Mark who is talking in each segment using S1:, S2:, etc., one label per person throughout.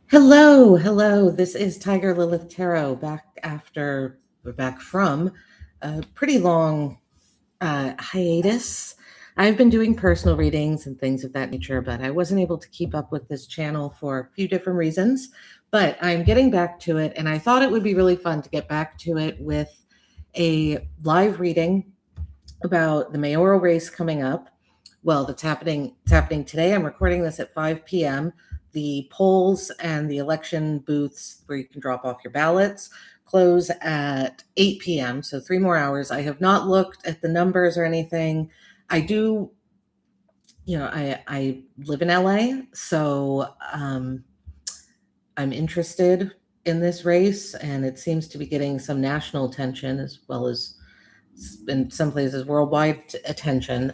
S1: Hello, hello. This is Tiger Lilith Tarot back from a pretty long hiatus. I've been doing personal readings and things of that nature, but I wasn't able to keep up with this channel for a few different reasons. But I'm getting back to it, and I thought it would be really fun to get back to it with a live reading about the mayoral race coming up. Well, it's happening today. I'm recording this at 5 p.m. The polls and the election booths where you can drop off your ballots close at 8 p.m. So 3 more hours. I have not looked at the numbers or anything. I do, I live in LA, so I'm interested in this race, and it seems to be getting some national attention as well as in some places worldwide attention.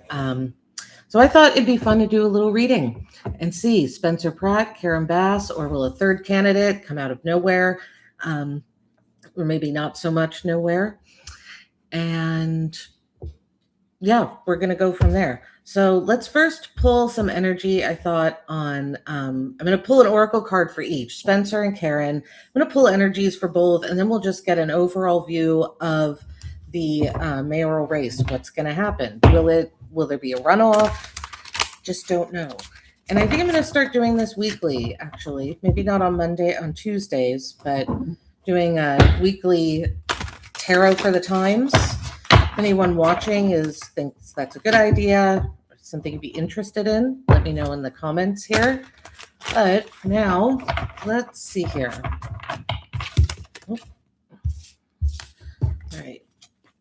S1: So I thought it'd be fun to do a little reading and see Spencer Pratt, Karen Bass, or will a third candidate come out of nowhere, or maybe not so much nowhere. And yeah, we're going to go from there. So let's first pull some energy. I thought on, I'm going to pull an oracle card for each, Spencer and Karen. I'm going to pull energies for both, and then we'll just get an overall view of the mayoral race. What's going to happen? Will there be a runoff? Just don't know. And I think I'm going to start doing this weekly, actually. Maybe not on Tuesdays, but doing a weekly tarot for the times. If anyone watching thinks that's a good idea, or something you'd be interested in, let me know in the comments here. But now, let's see here. Oh. All right.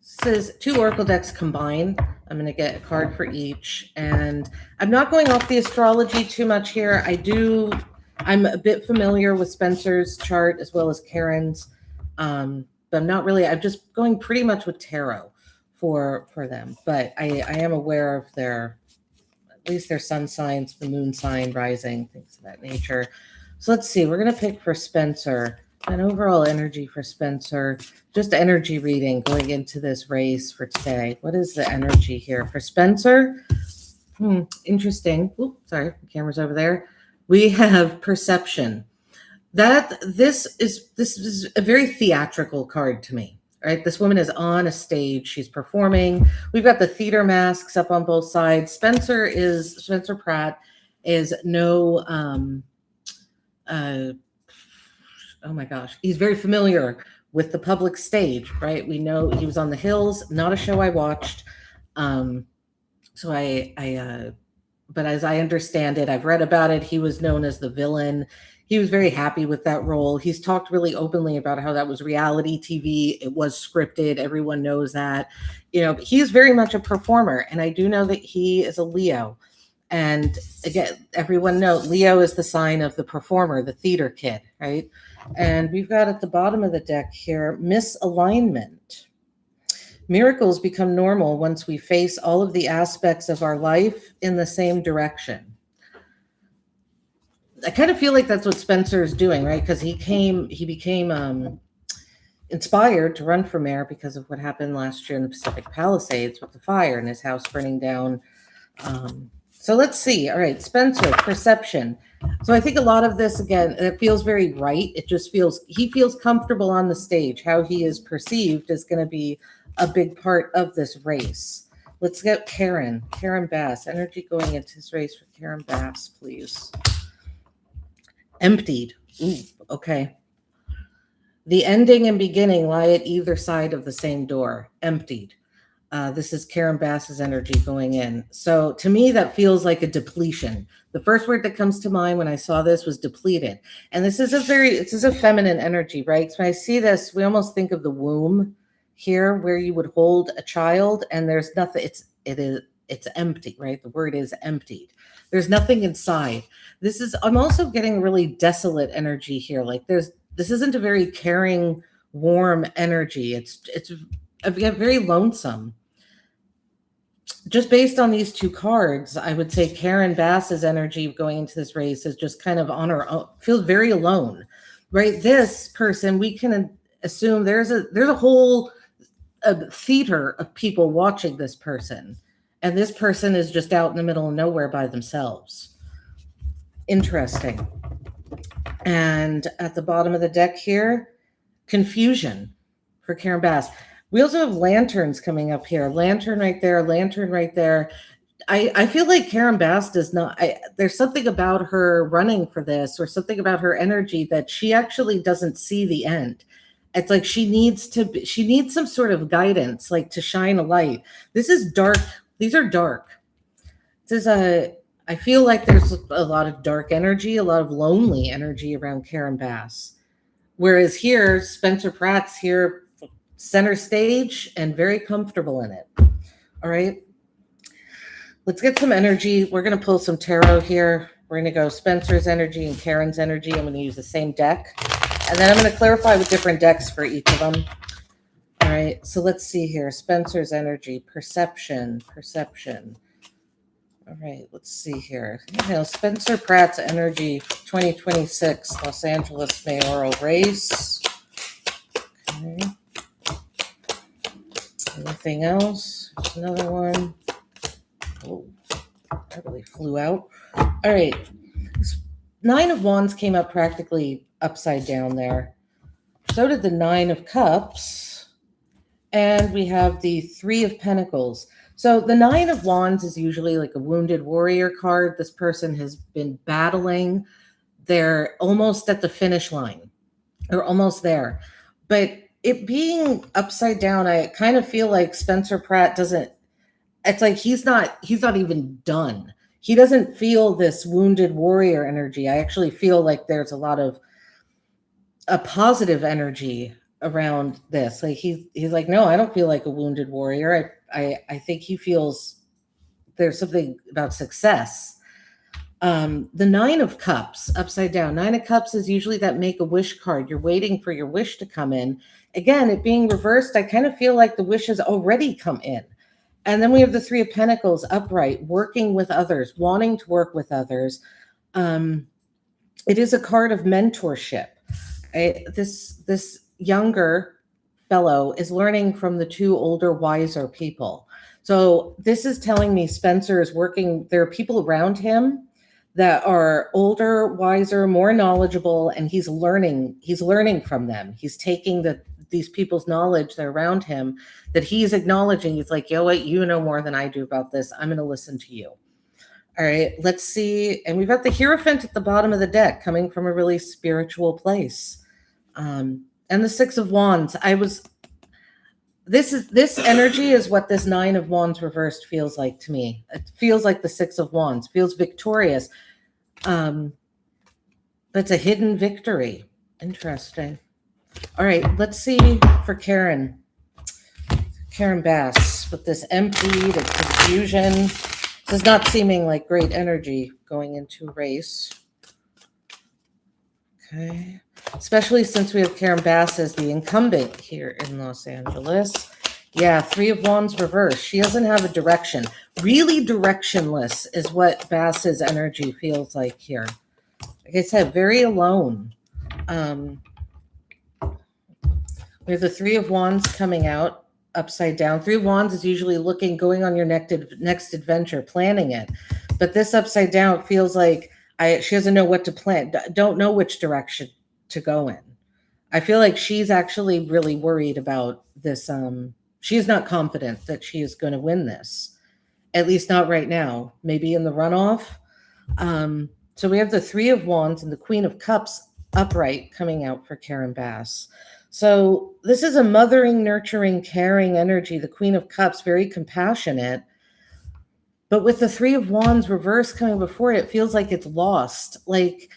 S1: This is 2 oracle decks combined. I'm going to get a card for each, and I'm not going off the astrology too much here. I'm a bit familiar with Spencer's chart as well as Karen's, but I'm not really. I'm just going pretty much with tarot for them. But I am aware of at least their sun signs, the moon sign, rising, things of that nature. So let's see. We're going to pick for Spencer. An overall energy for Spencer, just energy reading going into this race for today. What is the energy here for Spencer? Interesting. Oops, sorry, the camera's over there. We have perception. This is a very theatrical card to me, right? This woman is on a stage. She's performing. We've got the theater masks up on both sides. Spencer Pratt is no, oh my gosh, he's very familiar with the public stage, right? We know he was on The Hills, not a show I watched. But as I understand it, I've read about it. He was known as the villain. He was very happy with that role. He's talked really openly about how that was reality TV. It was scripted. Everyone knows that. But he's very much a performer. And I do know that he is a Leo. And again, everyone knows Leo is the sign of the performer, the theater kid, right? And we've got at the bottom of the deck here, misalignment. Miracles become normal once we face all of the aspects of our life in the same direction. I kind of feel like that's what Spencer's doing, right? Because he became inspired to run for mayor because of what happened last year in the Pacific Palisades with the fire and his house burning down. So let's see. All right, Spencer, perception. So I think a lot of this, again, it feels very right. He feels comfortable on the stage. How he is perceived is going to be a big part of this race. Let's get Karen Bass. Energy going into this race for Karen Bass, please. Emptied. Ooh, okay. The ending and beginning lie at either side of the same door. Emptied. This is Karen Bass's energy going in. So to me, that feels like a depletion. The first word that comes to mind when I saw this was depleted. And this is a feminine energy, right? So when I see this, we almost think of the womb here where you would hold a child and there's nothing, it's empty, right? The word is emptied. There's nothing inside. I'm also getting really desolate energy here. Like this isn't a very caring, warm energy. It's very lonesome. Just based on these 2 cards, I would say Karen Bass's energy going into this race is just kind of on her own, feels very alone, right? This person, we can assume there's a whole theater of people watching this person, and this person is just out in the middle of nowhere by themselves. Interesting. And at the bottom of the deck here, confusion for Karen Bass. We also have lanterns coming up here. Lantern right there, lantern right there. I feel like Karen Bass does not, there's something about her running for this or something about her energy that she actually doesn't see the end. It's like she needs some sort of guidance, like to shine a light. This is dark. These are dark. I feel like there's a lot of dark energy, a lot of lonely energy around Karen Bass. Whereas here, Spencer Pratt's here center stage and very comfortable in it. All right. Let's get some energy. We're going to pull some tarot here. We're going to go Spencer's energy and Karen's energy. I'm going to use the same deck. And then I'm going to clarify with different decks for each of them. All right. So let's see here. Spencer's energy, perception. All right. Let's see here. Spencer Pratt's energy, 2026 Los Angeles mayoral race. Okay. Anything else? There's another one. Oh, that really flew out. All right. Nine of Wands came up practically upside down there. So did the Nine of Cups. And we have the Three of Pentacles. So the Nine of Wands is usually like a wounded warrior card. This person has been battling. They're almost at the finish line. They're almost there. But it being upside down, I kind of feel like Spencer Pratt doesn't, it's like he's not even done. He doesn't feel this wounded warrior energy. I actually feel like there's a lot of a positive energy around this. Like he's like, no, I don't feel like a wounded warrior. I think he feels there's something about success. The Nine of Cups upside down. Nine of Cups is usually that Make-A-Wish card. You're waiting for your wish to come in. Again, it being reversed, I kind of feel like the wish has already come in. And then we have the Three of Pentacles upright, working with others, wanting to work with others. It is a card of mentorship. This younger fellow is learning from the two older, wiser people. So this is telling me Spencer is working. There are people around him that are older, wiser, more knowledgeable, and he's learning from them. He's taking these people's knowledge that are around him that he's acknowledging. He's like, yo, what, you know more than I do about this. I'm going to listen to you. All right, let's see. And we've got the Hierophant at the bottom of the deck coming from a really spiritual place. And the Six of Wands. This energy is what this Nine of Wands reversed feels like to me. It feels like the Six of Wands, feels victorious. That's a hidden victory. Interesting. All right, let's see for Karen Bass with this emptied and confusion. This is not seeming like great energy going into a race. Okay. Especially since we have Karen Bass as the incumbent here in Los Angeles. Yeah, Three of Wands reversed. She doesn't have a direction. Really directionless is what Bass's energy feels like here. Like I said, very alone. We have the Three of Wands coming out upside down. Three of Wands is usually going on your next adventure, planning it. But this upside down feels like she doesn't know what to plan, don't know which direction to go in. I feel like she's actually really worried about this. She is not confident that she is going to win this, at least not right now, maybe in the runoff. So we have the Three of Wands and the Queen of Cups upright coming out for Karen Bass. So this is a mothering, nurturing, caring energy. The Queen of Cups, very compassionate. But with the Three of Wands reverse coming before it, it feels like it's lost. Like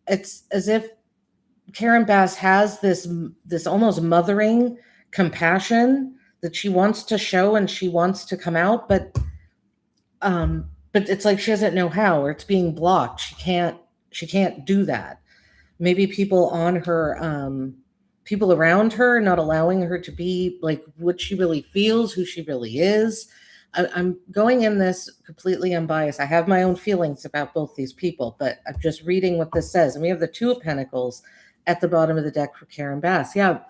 S1: it's as if Karen Bass has this almost mothering compassion that she wants to show and she wants to come out, but it's like she doesn't know how, or it's being blocked. She can't do that. Maybe people on her, people around her, not allowing her to be like what she really feels, who she really is. I'm going in this completely unbiased. I have my own feelings about both these people, but I'm just reading what this says. And we have the Two of Pentacles at the bottom of the deck for Karen Bass. Yeah,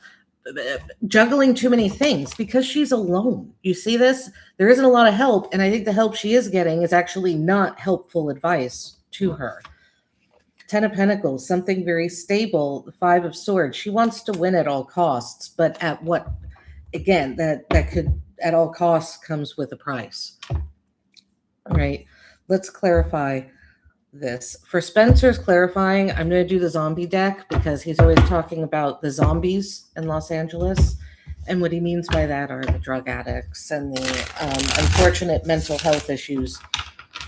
S1: juggling too many things because she's alone. You see this? There isn't a lot of help, and I think the help she is getting is actually not helpful advice to her. Ten of Pentacles, something very stable. The Five of Swords. She wants to win at all costs, but at what? Again, that could at all costs comes with a price. All right. Let's clarify this. For Spencer's clarifying, I'm going to do the zombie deck because he's always talking about the zombies in Los Angeles. And what he means by that are the drug addicts and the unfortunate mental health issues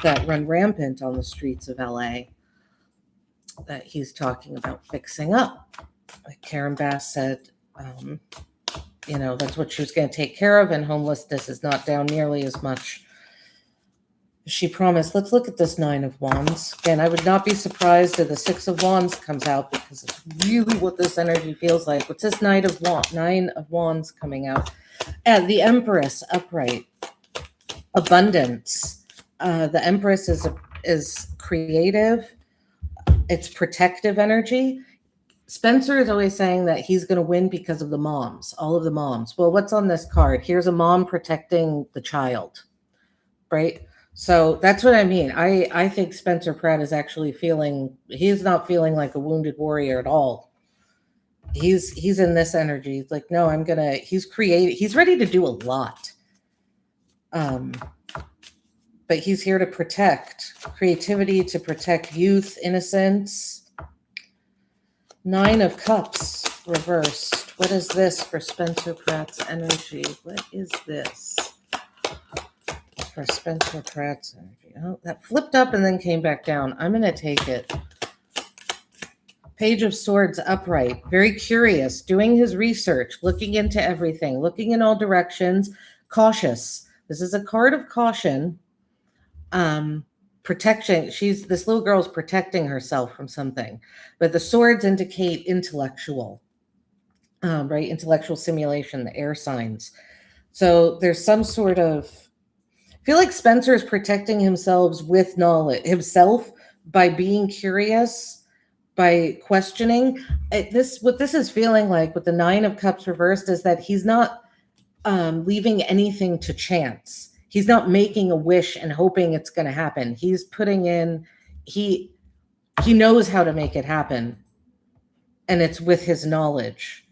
S1: that run rampant on the streets of LA that he's talking about fixing up. Like Karen Bass said, that's what she was going to take care of, and homelessness is not down nearly as much as she promised. Let's look at this Nine of Wands. Again, I would not be surprised if the Six of Wands comes out because it's really what this energy feels like. What's this Nine of Wands coming out? And the Empress upright. Abundance. The Empress is creative. It's protective energy. Spencer is always saying that he's going to win because of the moms, all of the moms. Well, what's on this card? Here's a mom protecting the child, right? So that's what I mean. I think Spencer Pratt is actually he's not feeling like a wounded warrior at all. He's in this energy. He's like, no, he's ready to do a lot. But he's here to protect creativity, to protect youth, innocence. Nine of Cups reversed. What is this for Spencer Pratt's energy? What is this for Spencer Pratt's energy? Oh, that flipped up and then came back down. I'm going to take it. Page of Swords upright. Very curious, doing his research, looking into everything, looking in all directions, cautious. This is a card of caution. Protection. This little girl's protecting herself from something, but the swords indicate intellectual, right? Intellectual simulation, the air signs. So there's some sort of, I feel like Spencer is protecting himself with knowledge, himself by being curious, by questioning. What this is feeling like with the Nine of Cups reversed is that he's not leaving anything to chance. He's not making a wish and hoping it's going to happen. He's putting in, he knows how to make it happen. And it's with his knowledge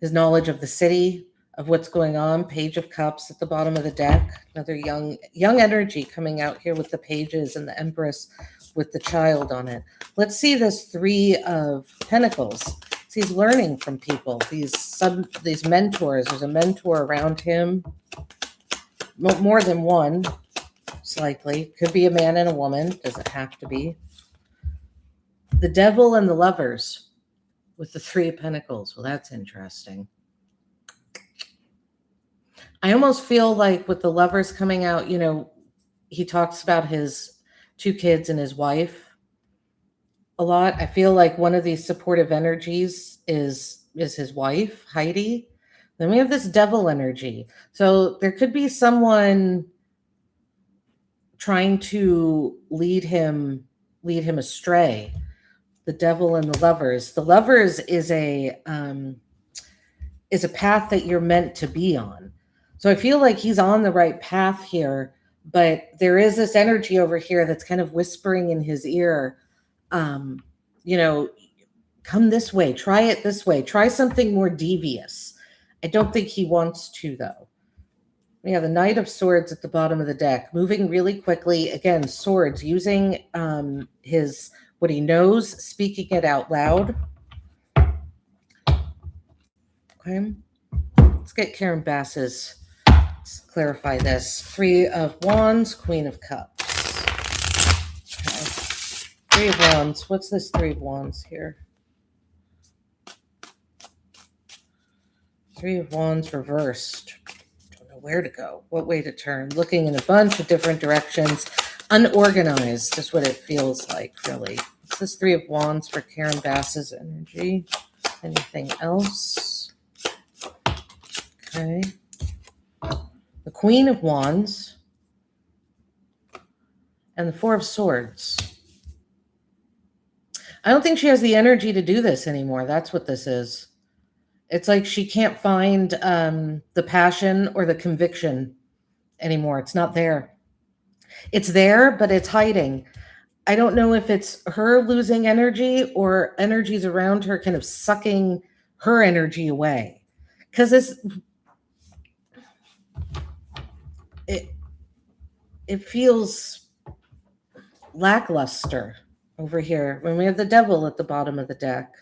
S1: of the city, of what's going on. Page of Cups at the bottom of the deck. Another young energy coming out here with the pages and the Empress with the child on it. Let's see this Three of Pentacles. So he's learning from people, these mentors. There's a mentor around him. More than one, most likely. Could be a man and a woman. Does it have to be? The Devil and the Lovers with the Three of Pentacles. Well, that's interesting. I almost feel like with the Lovers coming out, he talks about his 2 kids and his wife a lot. I feel like one of these supportive energies is his wife, Heidi. Then we have this devil energy. So there could be someone trying to lead him astray. The Devil and the Lovers. The Lovers is a path that you're meant to be on. So I feel like he's on the right path here, but there is this energy over here that's kind of whispering in his ear, come this way, try it this way, try something more devious. I don't think he wants to, though. We have the Knight of Swords at the bottom of the deck, moving really quickly. Again, swords, using what he knows, speaking it out loud. Okay. Let's get Karen Bass's. Let's clarify this. Three of Wands, Queen of Cups. Okay. Three of Wands. What's this Three of Wands here? Three of Wands reversed. Don't know where to go, what way to turn. Looking in a bunch of different directions. Unorganized is what it feels like, really. What's this Three of Wands for Karen Bass's energy? Anything else? Okay. The Queen of Wands. And the Four of Swords. I don't think she has the energy to do this anymore. That's what this is. It's like she can't find the passion or the conviction anymore. It's not there. It's there, but it's hiding. I don't know if it's her losing energy or energies around her kind of sucking her energy away. Because it it feels lackluster over here when we have the devil at the bottom of the deck.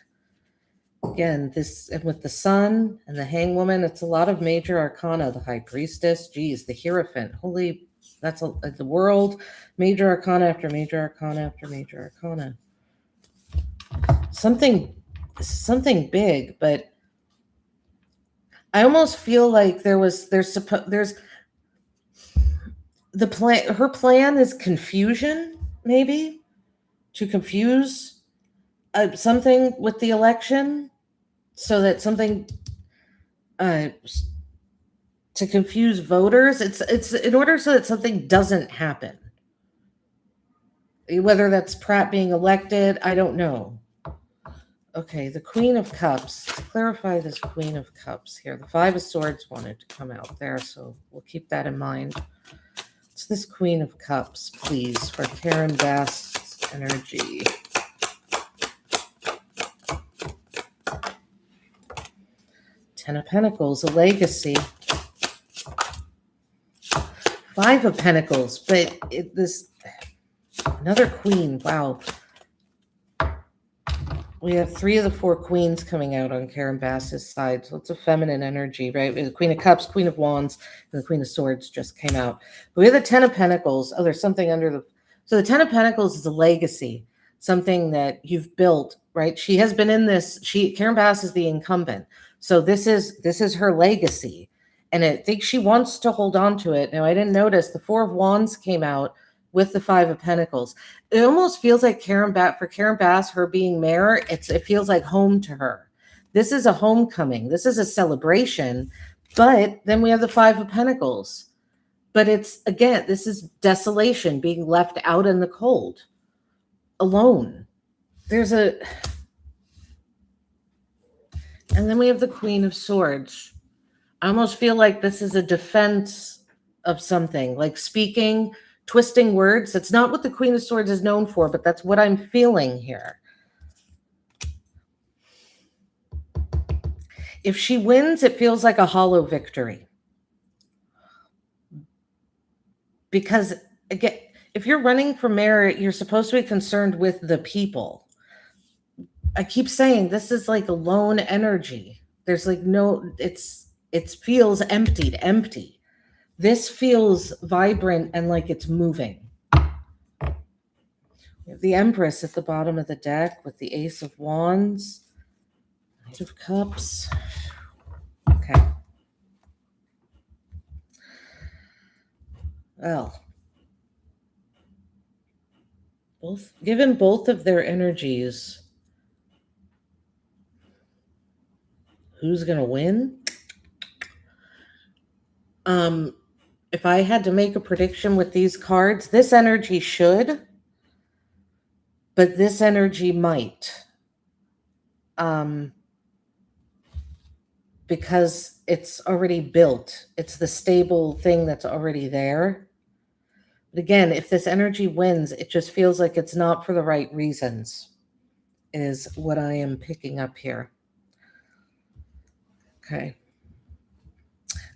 S1: Again, this and with the sun and the hangwoman, it's a lot of major arcana. The high priestess, geez, the hierophant, holy, that's the world, major arcana after major arcana after major arcana. Something big, but I almost feel like there's the plan. Her plan is confusion, maybe to confuse something with the election, so that something to confuse voters. It's in order so that something doesn't happen. Whether that's Pratt being elected, I don't know. Okay, the Queen of Cups. To clarify this Queen of Cups here, the Five of Swords wanted to come out there, so we'll keep that in mind. It's this Queen of Cups, please, for Karen Bass's energy. Ten of Pentacles, a legacy. Five of Pentacles, but this another queen. Wow. We have three of the four queens coming out on Karen Bass's side. So it's a feminine energy, right? The Queen of Cups, Queen of Wands, and the Queen of Swords just came out. But we have the Ten of Pentacles. Oh, there's something under the... So the Ten of Pentacles is a legacy, something that you've built, right? She has been in this... Karen Bass is the incumbent. So this is her legacy. And I think she wants to hold on to it. Now, I didn't notice the Four of Wands came out with the Five of Pentacles. It almost feels like for Karen Bass, her being mayor, it feels like home to her. This is a homecoming. This is a celebration. But then we have the Five of Pentacles. But it's, again, this is desolation, being left out in the cold, alone. And then we have the Queen of Swords. I almost feel like this is a defense of something, like speaking, twisting words. That's not what the Queen of Swords is known for, but that's what I'm feeling here. If she wins, it feels like a hollow victory. Because, again, if you're running for mayor, you're supposed to be concerned with the people. I keep saying this is like a lone energy. There's like it feels empty. This feels vibrant and like it's moving. We have the Empress at the bottom of the deck with the Ace of Wands, Knight of Cups. Okay. Well, given both of their energies, who's going to win? If I had to make a prediction with these cards, this energy should, but this energy might. Because it's already built. It's the stable thing that's already there. But again, if this energy wins, it just feels like it's not for the right reasons, is what I am picking up here. Okay.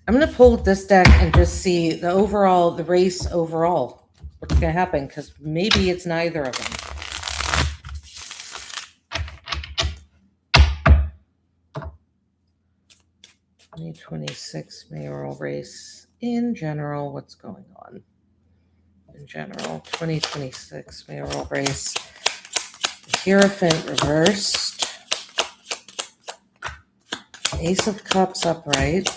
S1: I'm going to pull this deck and just see the race overall. What's going to happen? Because maybe it's neither of them. '26 mayoral race in general. What's going on? In general, 2026 mayoral race. Hierophant reversed. Ace of Cups upright.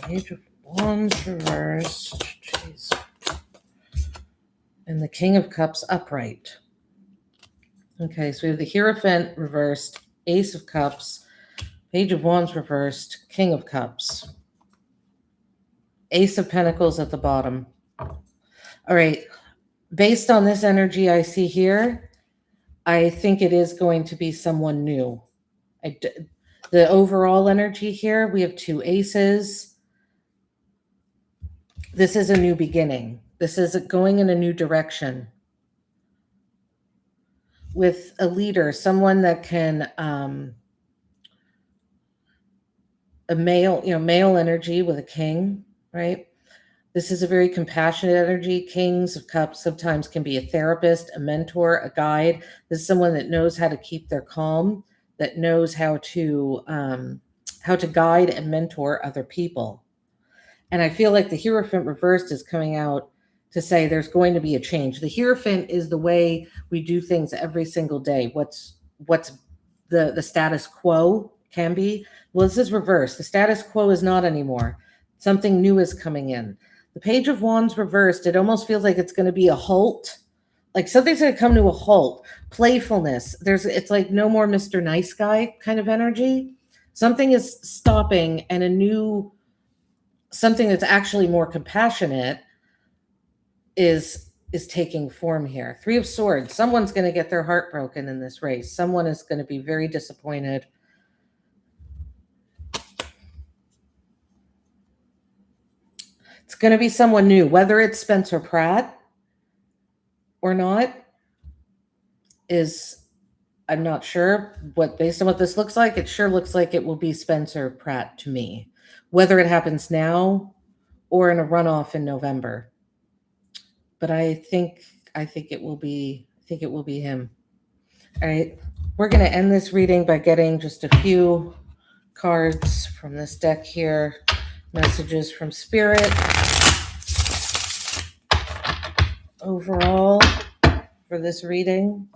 S1: Page of Wands reversed. Jeez. And the King of Cups upright. Okay, so we have the Hierophant reversed, Ace of Cups, Page of Wands reversed, King of Cups. Ace of Pentacles at the bottom. All right, based on this energy I see here, I think it is going to be someone new. The overall energy here, we have two aces. This is a new beginning. This is going in a new direction with a leader, someone that can, a male, male energy with a king, right? This is a very compassionate energy. Kings of Cups sometimes can be a therapist, a mentor, a guide. This is someone that knows how to keep their calm, that knows how to guide and mentor other people. And I feel like the Hierophant reversed is coming out to say there's going to be a change. The Hierophant is the way we do things every single day. What's the status quo can be. Well, this is reversed. The status quo is not anymore. Something new is coming in. The Page of Wands reversed, it almost feels like it's going to be a halt. Like something's going to come to a halt. Playfulness. It's like no more Mr. Nice Guy kind of energy. Something is stopping, and something that's actually more compassionate is taking form here. 3 of Swords. Someone's going to get their heart broken in this race. Someone is going to be very disappointed. It's going to be someone new, whether it's Spencer Pratt or not. I'm not sure. Based on what this looks like, it sure looks like it will be Spencer Pratt to me. Whether it happens now or in a runoff in November. But I think it will be him. All right. We're going to end this reading by getting just a few cards from this deck here. Messages from Spirit. Overall for this reading.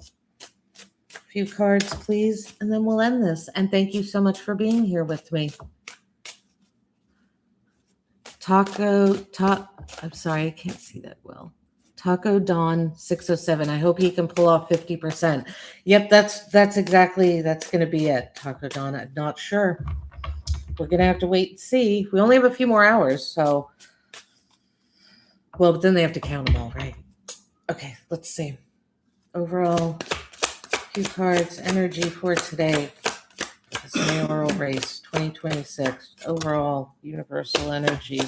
S1: A few cards, please, and then we'll end this. And thank you so much for being here with me. I'm sorry, I can't see that well. Taco Don 607. I hope he can pull off 50%. Yep, that's going to be it. Taco Don, I'm not sure. We're going to have to wait and see. We only have a few more hours, so. Well, but then they have to count them all, right? Okay, let's see. Overall, a few cards, energy for today. This mayoral race, 2026. Overall, universal energy.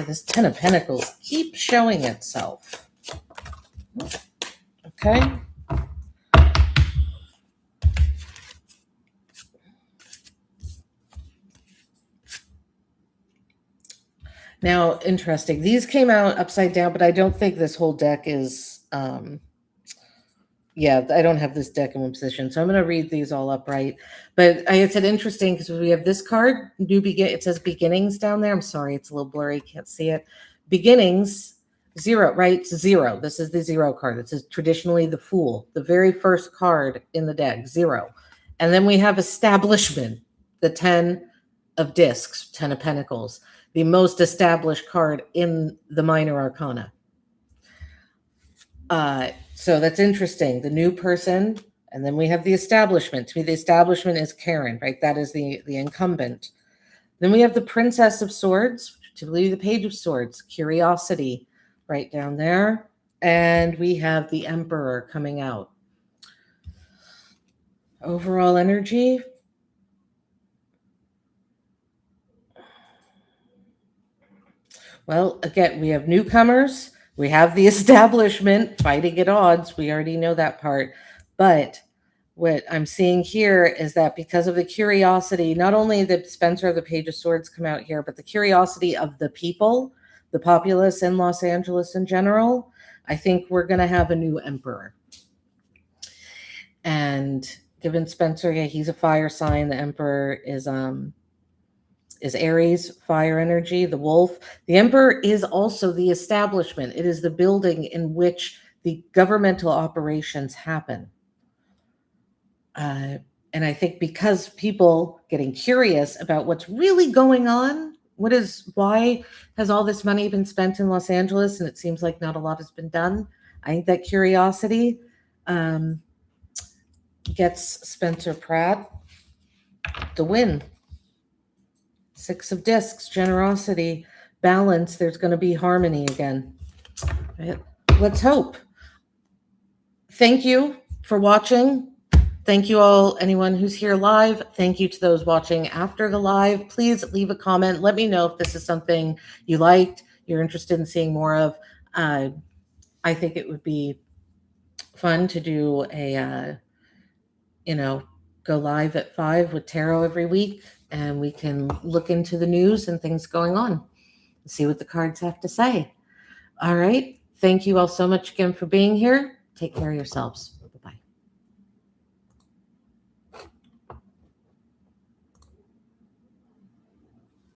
S1: This 10 of Pentacles keeps showing itself. Okay. Now, interesting. These came out upside down, but I don't think this whole deck is, yeah, I don't have this deck in one position. So I'm going to read these all upright. But it's interesting because we have this card, it says beginnings down there. I'm sorry, it's a little blurry. Can't see it. Beginnings, 0, right? It's 0. This is the 0 card. This is traditionally the Fool, the very first card in the deck, 0. And then we have establishment, the 10 of discs, 10 of Pentacles, the most established card in the minor arcana. So that's interesting. The new person, and then we have the establishment. To me, the establishment is Karen, right? That is the incumbent. Then we have the Princess of Swords, typically the Page of Swords, curiosity, right down there. And we have the Emperor coming out. Overall energy. Well, again, we have newcomers. We have the establishment fighting at odds. We already know that part. But what I'm seeing here is that because of the curiosity, not only did Spencer of the Page of Swords come out here, but the curiosity of the people, the populace in Los Angeles in general, I think we're going to have a new emperor. And given Spencer, yeah, he's a fire sign. The emperor is Aries, fire energy, the wolf. The emperor is also the establishment. It is the building in which the governmental operations happen. And I think because people getting curious about what's really going on, why has all this money been spent in Los Angeles and it seems like not a lot has been done? I think that curiosity gets Spencer Pratt the win. 6 of discs, generosity, balance. There's going to be harmony again. Right? Let's hope. Thank you for watching. Thank you all, anyone who's here live. Thank you to those watching after the live. Please leave a comment. Let me know if this is something you liked, you're interested in seeing more of. I think it would be fun to do a, go live at 5 with tarot every week, and we can look into the news and things going on and see what the cards have to say. All right. Thank you all so much again for being here. Take care of yourselves.